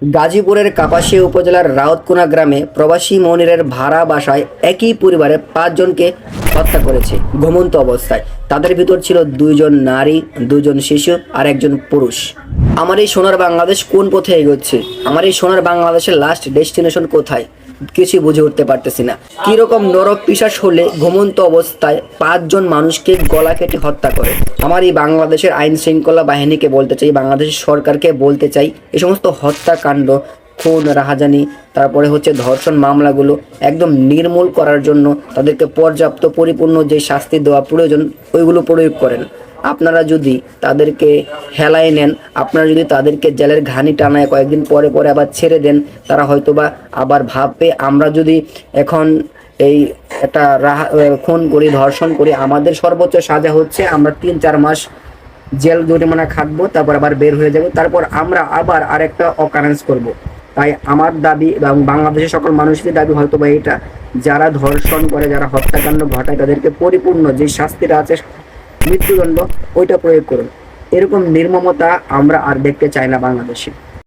গাজীপুরের কাপাসিয়া উপজেলার রাউতকুনা গ্রামে প্রবাসী মনিরের ভাড়া বাসায় একই পরিবারের 5 জনকে হত্যা করেছে ঘুমন্ত অবস্থায়। তাদের ভিতর ছিল 2 জন নারী, 2 জন শিশু আর 1 জন পুরুষ। আমার এই সোনার বাংলাদেশ কোন পথে এগোচ্ছে? আমার এই সোনার বাংলাদেশের লাস্ট ডেস্টিনেশন কোথায়? কিছু বুঝে উঠতে পারতেছি না। কিরকম নরক পিশাচ হলে ঘুমন্ত অবস্থায় 5 জন মানুষকে গলা কেটে হত্যা করে? আমার এই বাংলাদেশের আইন শৃঙ্খলা বাহিনীকে বলতে চাই, বাংলাদেশের সরকারকে বলতে চাই, এই সমস্ত হত্যাকাণ্ড, খুন, রাহাজানি, তারপরে হচ্ছে ধর্ষণ মামলাগুলো একদম নির্মূল করার জন্য তাদেরকে পর্যাপ্ত পরিপূর্ণ যে শাস্তি দেওয়া প্রয়োজন ওইগুলো প্রয়োগ করেন। আপনারা যদি তাদেরকে হেলায় নেন, আপনারা যদি তাদেরকে জেলের ঘানি টানায় কয়েকদিন পরে পরে আবার ছেড়ে দেন, তারা হয়তোবা আবার ভাববে আমরা যদি এখন এই একটা খুন করি, ধর্ষণ করি, আমাদের সর্বোচ্চ সাজা হচ্ছে আমরা 3-4 মাস জেল জরিমানা খাটবো, তারপর আবার বের হয়ে যাব, তারপর আমরা আবার আরেকটা অকারেন্স করব। তাই আমার দাবি এবং বাংলাদেশের সকল মানুষের দাবি হয়তোবা এটা, যারা ধর্ষণ করে, যারা হত্যাকাণ্ড ঘটায় তাদেরকে পরিপূর্ণ যে শাস্তিটা আছে মৃত্যুদণ্ড ওইটা প্রয়োগ করুন। এরকম নির্মমতা আমরা আর দেখতে চাই না বাংলাদেশে।